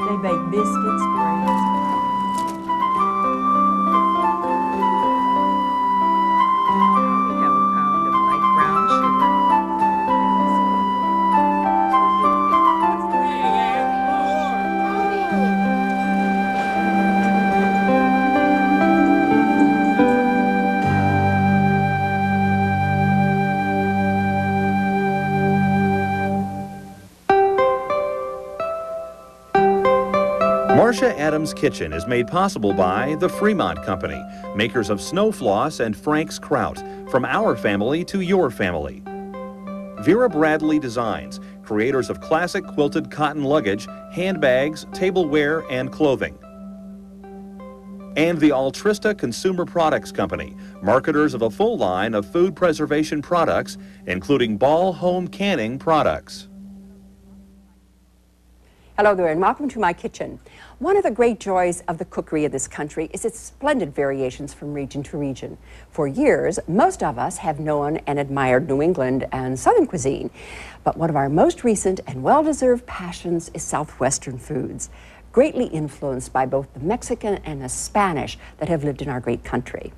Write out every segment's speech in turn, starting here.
They bake biscuits, breads. We have a pound of light brown sugar. Marcia Adams' Kitchen is made possible by the Fremont Company, makers of Snow Floss and Frank's Kraut, from our family to your family. Vera Bradley Designs, creators of classic quilted cotton luggage, handbags, tableware, and clothing. And the Altrista Consumer Products Company, marketers of a full line of food preservation products, including Ball home canning products. Hello there and welcome to my kitchen. One of the great joys of the cookery of this country is its splendid variations from region to region. For years, most of us have known and admired New England and Southern cuisine, but one of our most recent and well-deserved passions is Southwestern foods, greatly influenced by both the Mexican and the Spanish that have lived in our great country.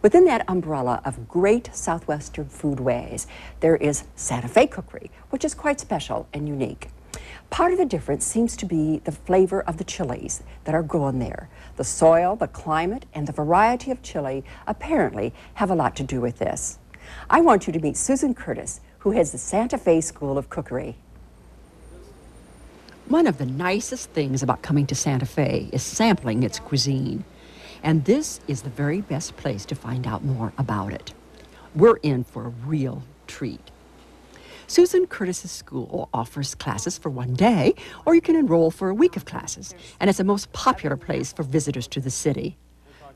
Within that umbrella of great Southwestern foodways, there is Santa Fe cookery, which is quite special and unique. Part of the difference seems to be the flavor of the chilies that are grown there. The soil, the climate, and the variety of chili apparently have a lot to do with this. I want you to meet Susan Curtis, who heads the Santa Fe School of Cookery. One of the nicest things about coming to Santa Fe is sampling its cuisine. And this is the very best place to find out more about it. We're in for a real treat. Susan Curtis's school offers classes for one day, or you can enroll for a week of classes, and it's the most popular place for visitors to the city.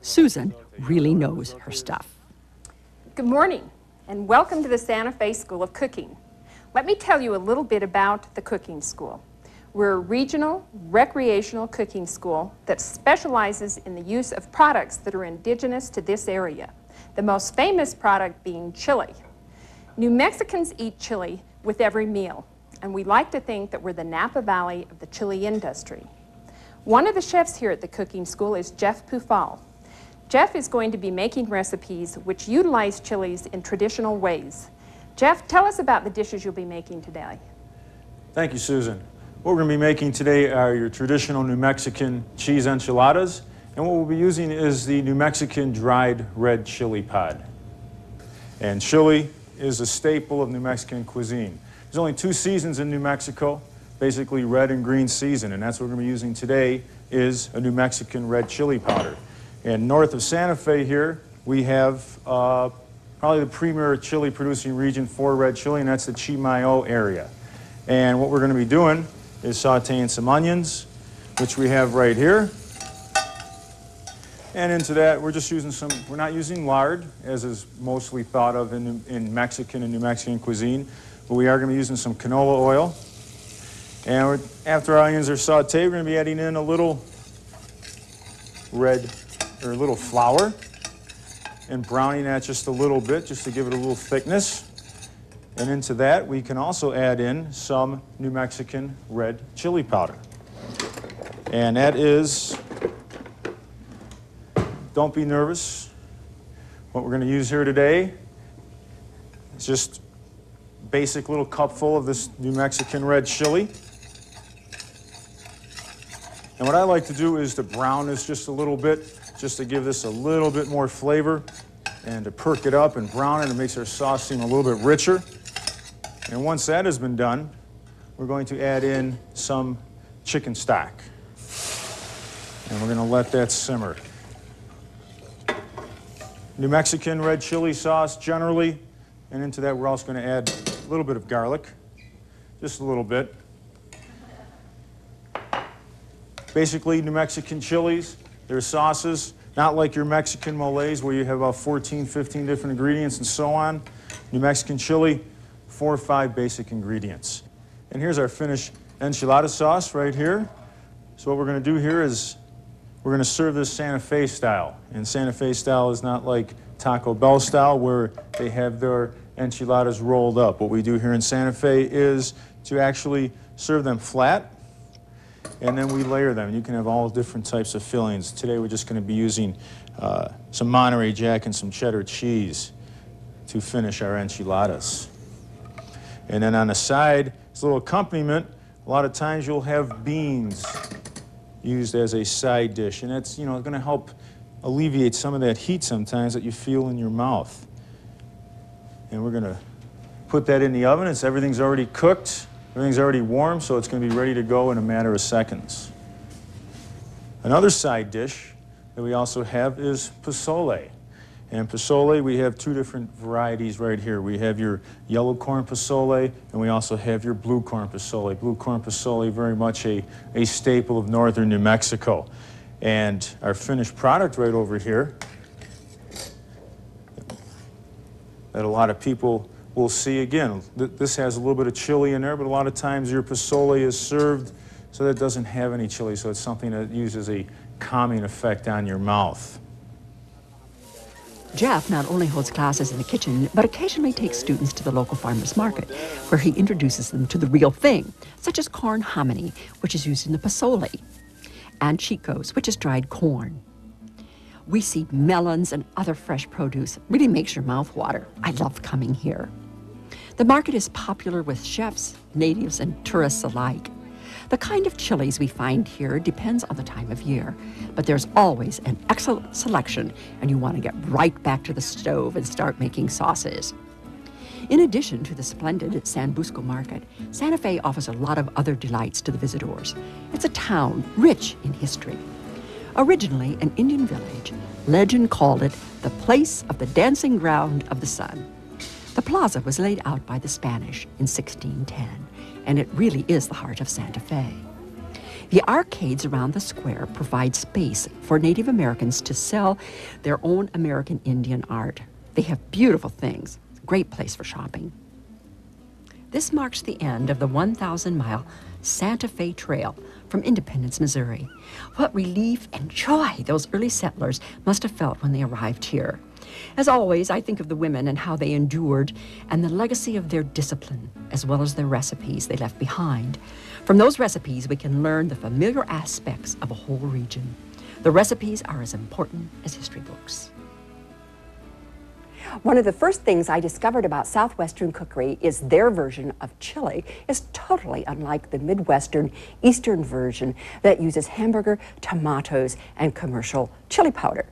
Susan really knows her stuff. Good morning, and welcome to the Santa Fe School of Cooking. Let me tell you a little bit about the cooking school. We're a regional, recreational cooking school that specializes in the use of products that are indigenous to this area, the most famous product being chili. New Mexicans eat chili with every meal, and we like to think that we're the Napa Valley of the chili industry. One of the chefs here at the cooking school is Jeff Pufal. Jeff is going to be making recipes which utilize chilies in traditional ways. Jeff, tell us about the dishes you'll be making today. Thank you, Susan. What we're going to be making today are your traditional New Mexican cheese enchiladas, and what we'll be using is the New Mexican dried red chili pod. And chili is a staple of New Mexican cuisine. There's only two seasons in New Mexico, basically red and green season, and that's what we're going to be using today is a New Mexican red chili powder. And north of Santa Fe here, we have probably the premier chili producing region for red chili, and that's the Chimayo area. And what we're going to be doing is sauteing some onions, which we have right here. And into that, we're just using we're not using lard, as is mostly thought of in Mexican and New Mexican cuisine, but we are going to be using some canola oil. And after our onions are sauteed, we're going to be adding in a little flour and browning that just a little bit, just to give it a little thickness. And into that, we can also add in some New Mexican red chili powder. And that is, don't be nervous. What we're going to use here today is just a basic little cupful of this New Mexican red chili. And what I like to do is to brown this just a little bit, just to give this a little bit more flavor and to perk it up and brown it. It makes our sauce seem a little bit richer. And once that has been done, we're going to add in some chicken stock. And we're going to let that simmer. New Mexican red chili sauce generally, and into that we're also going to add a little bit of garlic, just a little bit. Basically, New Mexican chilies, they're sauces, not like your Mexican moles where you have about 14, 15 different ingredients and so on. New Mexican chili, 4 or 5 basic ingredients. And here's our finished enchilada sauce right here. So what we're going to do here is we're going to serve this Santa Fe style. And Santa Fe style is not like Taco Bell style where they have their enchiladas rolled up. What we do here in Santa Fe is to actually serve them flat. and then we layer them. You can have all different types of fillings. Today we're just going to be using some Monterey Jack and some cheddar cheese to finish our enchiladas. And then on the side, as a little accompaniment, a lot of times you'll have beans used as a side dish, and that's, you know, going to help alleviate some of that heat sometimes that you feel in your mouth. And we're going to put that in the oven. Everything's already cooked, everything's already warm, so it's going to be ready to go in a matter of seconds. Another side dish that we also have is pozole. And pozole, we have two different varieties right here. We have your yellow corn pozole, and we also have your blue corn pozole. Blue corn pozole, very much a staple of northern New Mexico. And our finished product right over here that a lot of people will see again. This has a little bit of chili in there, but a lot of times your pozole is served so that it doesn't have any chili, so it's something that uses a calming effect on your mouth. Jeff not only holds classes in the kitchen, but occasionally takes students to the local farmer's market, where he introduces them to the real thing, such as corn hominy, which is used in the pozole, and chicos, which is dried corn. We see melons and other fresh produce. Really makes your mouth water. I love coming here. The market is popular with chefs, natives, and tourists alike. The kind of chilies we find here depends on the time of year, but there's always an excellent selection, and you want to get right back to the stove and start making sauces. In addition to the splendid San Busco market, Santa Fe offers a lot of other delights to the visitors. It's a town rich in history. Originally an Indian village, legend called it the place of the dancing ground of the sun. The plaza was laid out by the Spanish in 1610, and it really is the heart of Santa Fe. The arcades around the square provide space for Native Americans to sell their own American Indian art. They have beautiful things. It's a great place for shopping. This marks the end of the 1,000-mile Santa Fe Trail from Independence, Missouri. What relief and joy those early settlers must have felt when they arrived here. As always, I think of the women and how they endured, and the legacy of their discipline, as well as their recipes they left behind. From those recipes, we can learn the familiar aspects of a whole region. The recipes are as important as history books. One of the first things I discovered about Southwestern cookery is their version of chili is totally unlike the Midwestern Eastern version that uses hamburger, tomatoes, and commercial chili powder.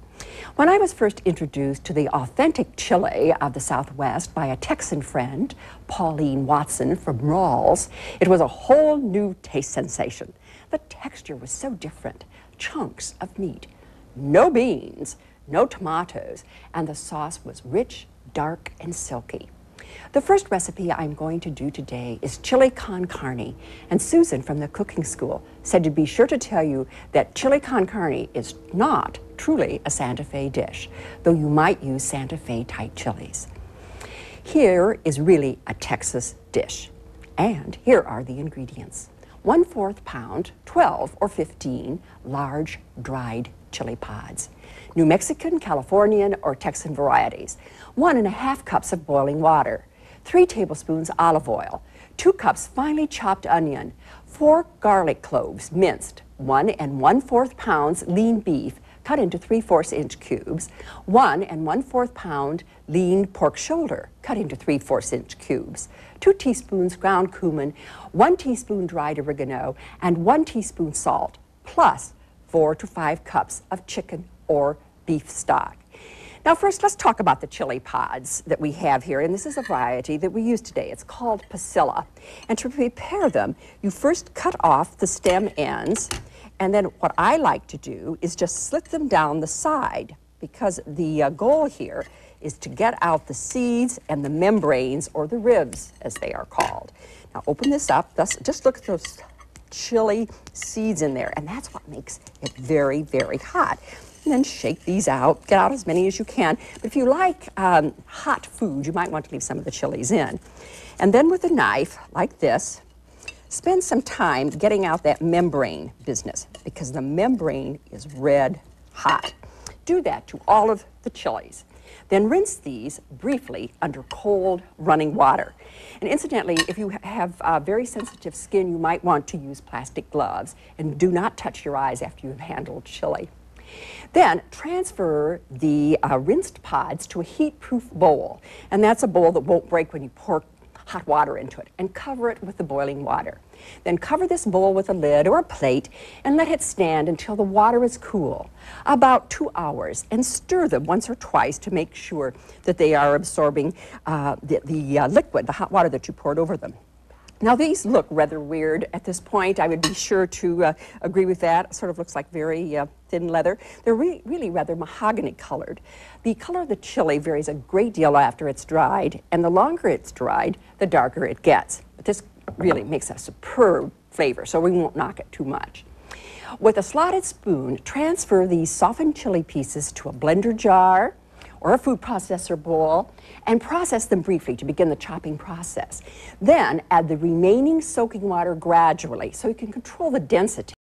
When I was first introduced to the authentic chili of the Southwest by a Texan friend, Pauline Watson from Rawls, it was a whole new taste sensation. The texture was so different. Chunks of meat, no beans, no tomatoes, and the sauce was rich, dark, and silky. The first recipe I'm going to do today is chili con carne, and Susan from the cooking school said to be sure to tell you that chili con carne is not truly a Santa Fe dish, though you might use Santa Fe type chilies. Here is really a Texas dish, and here are the ingredients. 1/4 pound, 12 or 15 large dried chili pods. New Mexican, Californian, or Texan varieties. 1½ cups of boiling water. 3 tablespoons olive oil. 2 cups finely chopped onion. 4 garlic cloves minced. 1 1/4 pounds lean beef cut into 3/4 inch cubes. 1 1/4 pound lean pork shoulder cut into 3/4 inch cubes. 2 teaspoons ground cumin, 1 teaspoon dried oregano, and 1 teaspoon salt, plus 4 to 5 cups of chicken or beef stock. Now first, let's talk about the chili pods that we have here, and this is a variety that we use today. It's called pasilla. And to prepare them, you first cut off the stem ends, and then what I like to do is just slit them down the side, because the goal here is to get out the seeds and the membranes, or the ribs as they are called. Now open this up, just look at those chili seeds in there, and that's what makes it very, very hot. And then shake these out, get out as many as you can. But if you like hot food, you might want to leave some of the chilies in. And then with a knife like this, spend some time getting out that membrane business, because the membrane is red hot. Do that to all of the chilies. Then rinse these briefly under cold running water. And incidentally, if you have very sensitive skin, you might want to use plastic gloves, and do not touch your eyes after you've handled chili. Then transfer the rinsed pods to a heat-proof bowl, and that's a bowl that won't break when you pour hot water into it, and cover it with the boiling water. Then cover this bowl with a lid or a plate and let it stand until the water is cool, about 2 hours, and stir them once or twice to make sure that they are absorbing the liquid, the hot water that you poured over them. Now these look rather weird at this point. I would be sure to agree with that. It sort of looks like very thin leather. They're really rather mahogany colored. The color of the chili varies a great deal after it's dried, and the longer it's dried, the darker it gets. But this really makes a superb flavor, so we won't knock it too much. With a slotted spoon, transfer these softened chili pieces to a blender jar or a food processor bowl and process them briefly to begin the chopping process. Then add the remaining soaking water gradually so you can control the density